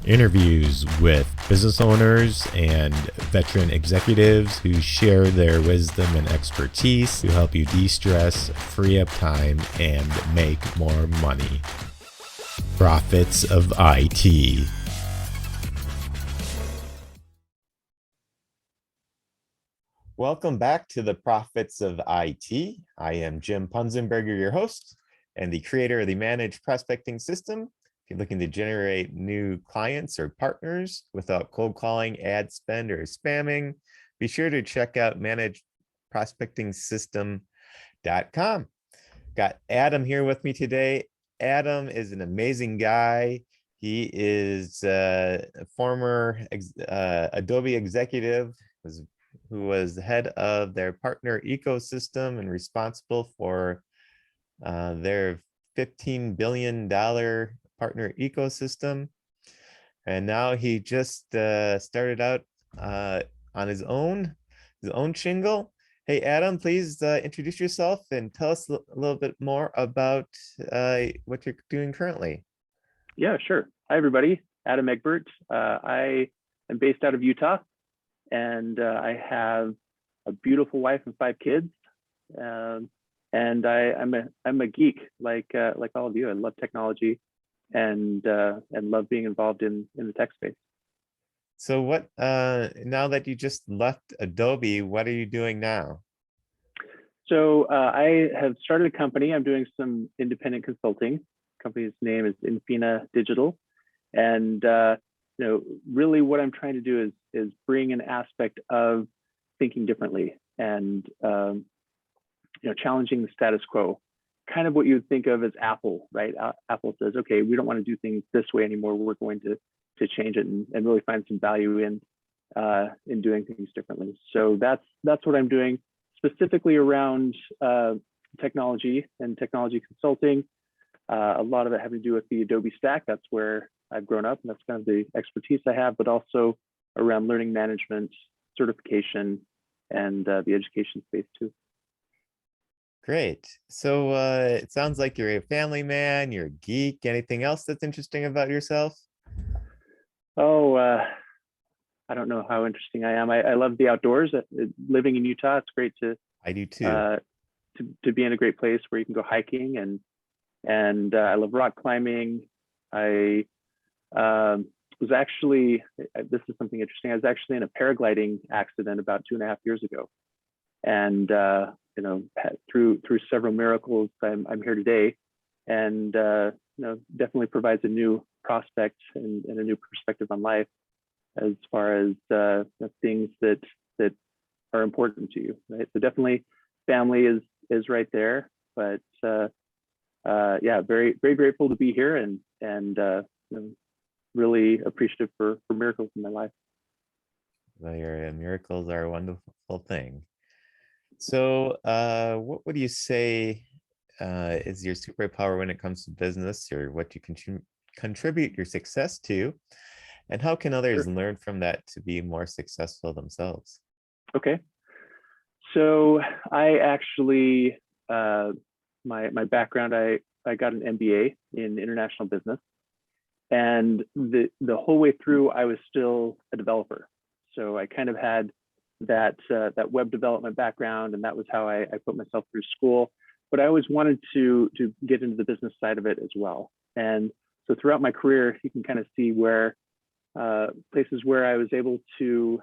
Interviews with business owners and veteran executives who share their wisdom and expertise to help you de-stress, free up time, and make more money. Profits of IT. Welcome back to the Profits of IT. I am Jim Punzenberger, your host and the creator of the Managed Prospecting System. If you're looking to generate new clients or partners without cold calling, ad spend, or spamming, be sure to check out managedprospectingsystem.com. Got Adam here with me today. Adam is an amazing guy. He is a former Adobe executive, who was the head of their partner ecosystem and responsible for their $15 billion partner ecosystem. And now he just started out on his own shingle. Hey, Adam, please introduce yourself and tell us a little bit more about what you're doing currently. Yeah, sure. Hi, everybody. Adam Egbert. I am based out of Utah, and I have a beautiful wife and 5 kids. And I'm a geek like all of you. I love technology and love being involved in the tech space. So what now that you just left Adobe, what are you doing now? So I have started a company. I'm doing some independent consulting. The company's name is Infina Digital, and really what I'm trying to do is bring an aspect of thinking differently and challenging the status quo. Kind of what you would think of as Apple, right? Apple says, okay, we don't want to do things this way anymore. We're going to change it and really find some value in doing things differently. So that's what I'm doing, specifically around technology and technology consulting. A lot of it having to do with the Adobe stack. That's where I've grown up, and that's kind of the expertise I have, but also around learning management, certification, and the education space too. Great. So it sounds like you're a family man, you're a geek. Anything else that's interesting about yourself? Oh, I don't know how interesting I am. I love the outdoors. Living in Utah, it's great to I do too. To be in a great place where you can go hiking, and I love rock climbing. I was actually, this is something interesting. I was actually in a paragliding accident about 2.5 years ago, and through several miracles, I'm here today, and definitely provides a new prospect and a new perspective on life as far as things that are important to you, right? So definitely family is right there, but yeah, very, very grateful to be here and really appreciative for miracles in my life. Well, your miracles are a wonderful thing. So what would you say is your superpower when it comes to business, or what you contribute your success to, and how can others Sure. learn from that to be more successful themselves? Okay. So I actually, my background, I got an MBA in international business, and the whole way through, I was still a developer. So I kind of had that web development background, and that was how I put myself through school. But I always wanted to get into the business side of it as well. And so throughout my career, you can kind of see where places where I was able to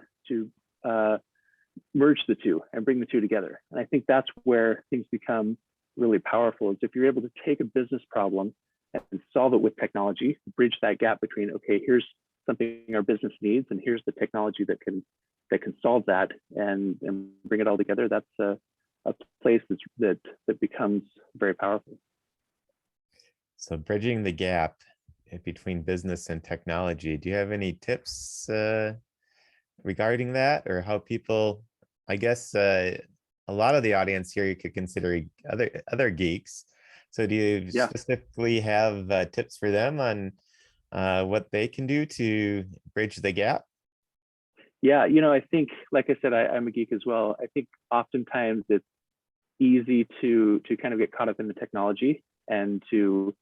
merge the two and bring the two together. And I think that's where things become really powerful, is if you're able to take a business problem and solve it with technology, bridge that gap between, okay, here's something our business needs, and here's the technology that can solve that, and bring it all together. That's a place that becomes very powerful. So bridging the gap between business and technology, do you have any tips regarding that, or how people, I guess a lot of the audience here you could consider other geeks. So do you specifically have tips for them on what they can do to bridge the gap? Yeah, I think, like I said, I'm a geek as well. I think oftentimes it's easy to kind of get caught up in the technology and to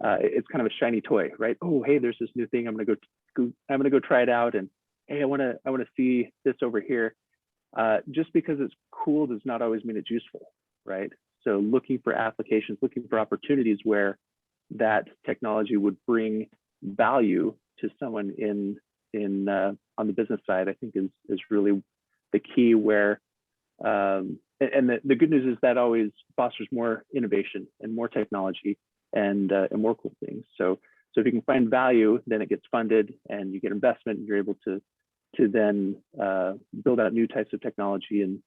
it's kind of a shiny toy, right? Oh, hey, there's this new thing. I'm gonna go try it out, and hey, I wanna see this over here. Just because it's cool does not always mean it's useful, right? So looking for applications, looking for opportunities where that technology would bring value to someone on the business side, I think is really the key. Where and the good news is that always fosters more innovation and more technology and more cool things. So if you can find value, then it gets funded and you get investment, and you're able to then build out new types of technology, and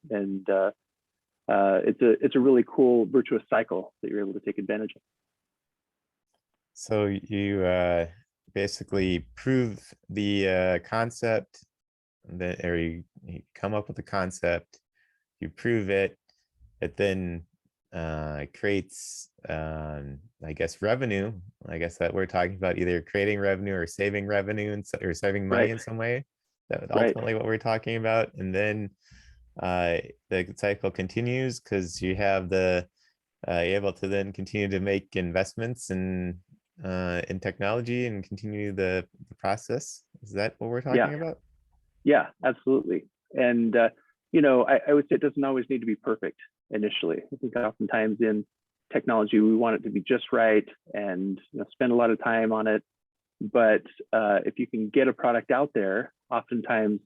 it's a really cool virtuous cycle that you're able to take advantage of. So you basically prove the concept, that, or you come up with the concept, you prove it, it then creates, I guess, revenue. I guess that we're talking about either creating revenue or saving revenue or saving money Right. in some way. That's Right. ultimately what we're talking about. And then the cycle continues because you have you're able to then continue to make investments in technology and continue the process. Is that what we're Yeah. talking about? Yeah, absolutely. And I would say it doesn't always need to be perfect initially. I think oftentimes in technology we want it to be just right, and spend a lot of time on it. But if you can get a product out there, oftentimes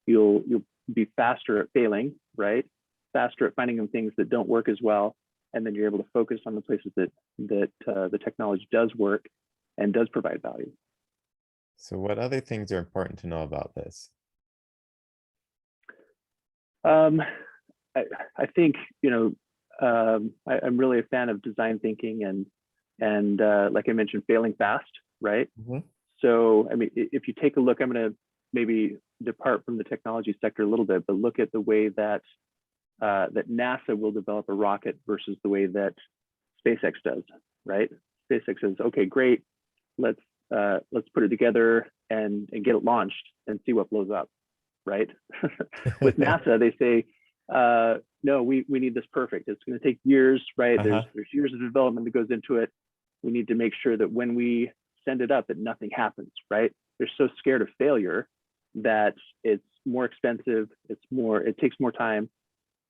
you'll be faster at failing, right? Faster at finding things that don't work as well, and then you're able to focus on the places that the technology does work and does provide value. So what other things are important to know about this? I think I'm really a fan of design thinking and like I mentioned, failing fast, right? Mm-hmm. So I mean, if you take a look, I'm going to maybe depart from the technology sector a little bit, but look at the way that that NASA will develop a rocket versus the way that SpaceX does, right? SpaceX says, okay, great, let's put it together and get it launched and see what blows up, right? With NASA, they say, no, we need this perfect. It's going to take years, right? There's years of development that goes into it. We need to make sure that when we send it up, that nothing happens, right? They're so scared of failure that it's more expensive. It takes more time.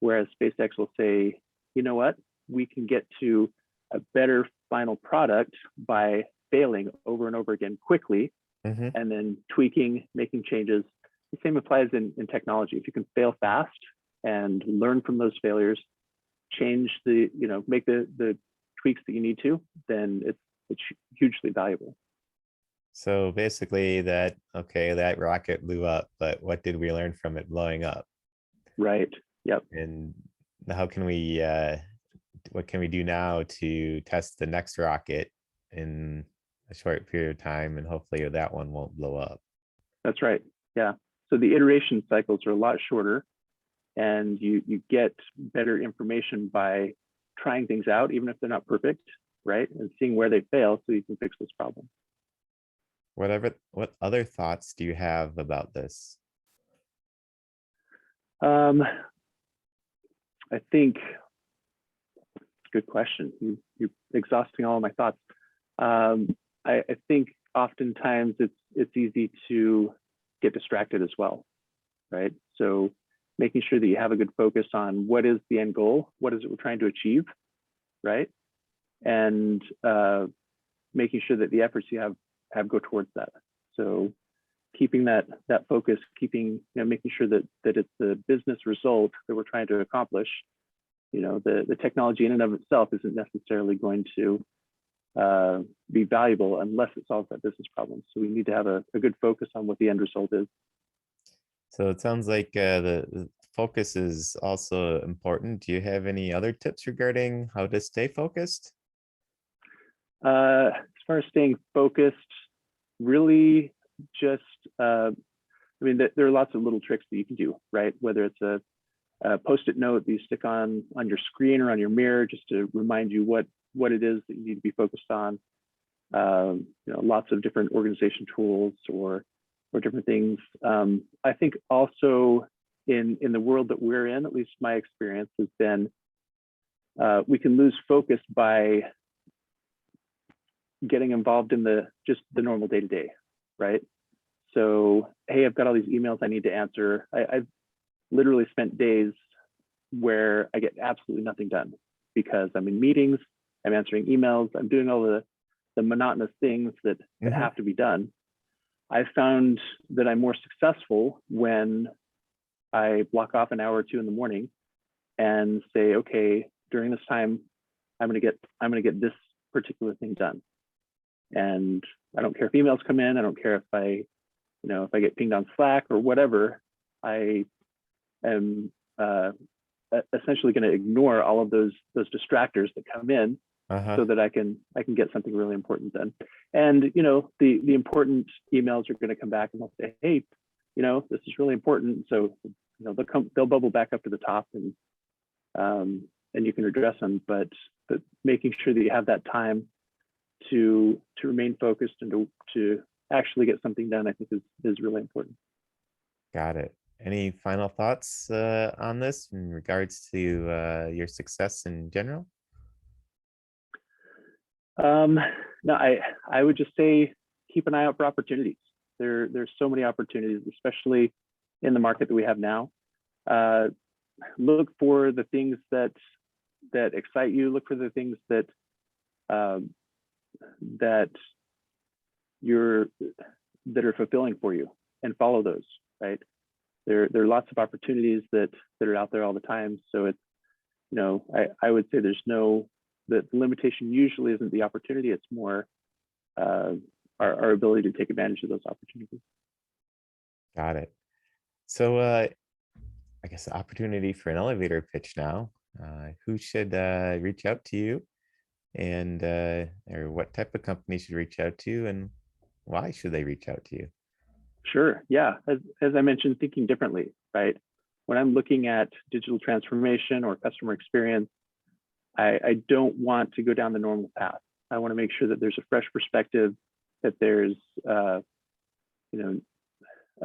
Whereas SpaceX will say, you know what? We can get to a better final product by failing over and over again quickly, and then tweaking, making changes. The same applies in technology. If you can fail fast and learn from those failures, change make the tweaks that you need to, then it's hugely valuable. So basically that rocket blew up, but what did we learn from it blowing up? Right. Yep. And how can we what can we do now to test the next rocket in a short period of time, and hopefully that one won't blow up? That's right. Yeah. So the iteration cycles are a lot shorter, and you get better information by trying things out, even if they're not perfect, right? And seeing where they fail so you can fix this problem. What other thoughts do you have about this? I think, good question. You're exhausting all of my thoughts. I think oftentimes it's easy to get distracted as well, right? So making sure that you have a good focus on what is the end goal, what is it we're trying to achieve, right? And making sure that the efforts you have go towards that. So keeping that focus, making sure that it's the business result that we're trying to accomplish. The technology in and of itself isn't necessarily going to be valuable unless it solves that business problem. So we need to have a good focus on what the end result is. So it sounds like the focus is also important. Do you have any other tips regarding how to stay focused? As far as staying focused, really just, there are lots of little tricks that you can do, right? Whether it's a Post-it note that you stick on your screen or on your mirror just to remind you what it is that you need to be focused on. Lots of different organization tools or different things. I think also in the world that we're in, at least my experience has been, we can lose focus by getting involved in just the normal day to day, right? So, hey, I've got all these emails I need to answer. I've literally spent days where I get absolutely nothing done because I'm in meetings, I'm answering emails, I'm doing all the monotonous things that have to be done. I found that I'm more successful when I block off an hour or two in the morning and say, okay, during this time, I'm going to get this particular thing done. And I don't care if emails come in. I don't care if if I get pinged on Slack or whatever. I am essentially going to ignore all of those distractors that come in, so that I can get something really important done. And the important emails are going to come back and they'll say, hey, this is really important. So they'll bubble back up to the top, and you can address them. But making sure that you have that time to remain focused and to actually get something done, I think is really important. Got it. Any final thoughts on this in regards to your success in general? No, I would just say keep an eye out for opportunities. There's so many opportunities, especially in the market that we have now. Look for the things that excite you. Look for the things that are fulfilling for you, and follow those. Right? There are lots of opportunities that are out there all the time. So it's I would say the limitation usually isn't the opportunity. It's more our ability to take advantage of those opportunities. Got it. So I guess the opportunity for an elevator pitch now. Who should reach out to you, and or what type of company should reach out to you, and why should they reach out to you? Sure. Yeah. As I mentioned, thinking differently, right? When I'm looking at digital transformation or customer experience, I don't want to go down the normal path. I want to make sure that there's a fresh perspective, that there's a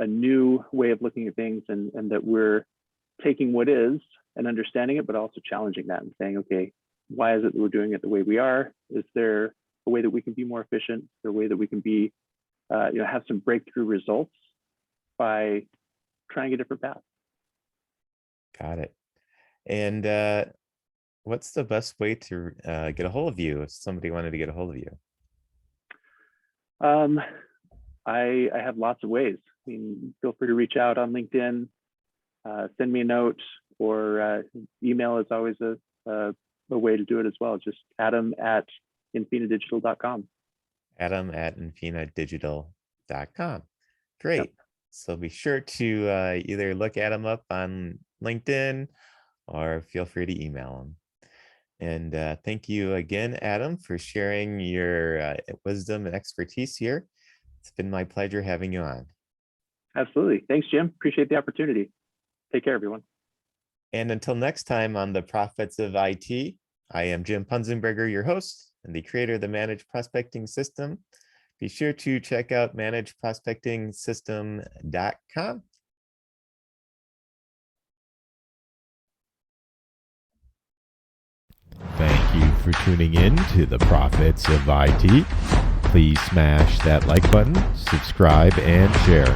new way of looking at things, and that we're taking what is and understanding it, but also challenging that and saying, okay, why is it that we're doing it the way we are? Is there a way that we can be more efficient? Is there a way that we can be, have some breakthrough results by trying a different path? Got it. And what's the best way to get a hold of you if somebody wanted to get a hold of you? I have lots of ways. I mean, feel free to reach out on LinkedIn, send me a note, or email is always a way to do it as well. Just adam@infinadigital.com. adam@infinadigital.com. Great. Yep. So be sure to either look Adam up on LinkedIn or feel free to email him. And thank you again, Adam, for sharing your wisdom and expertise here. It's been my pleasure having you on. Absolutely. Thanks, Jim. Appreciate the opportunity. Take care, everyone. And until next time on the Profits of IT, I am Jim Punzenberger, your host and the creator of the Managed Prospecting System. Be sure to check out managedprospectingsystem.com. Thank you for tuning in to the Profits of IT. Please smash that like button, subscribe, and share.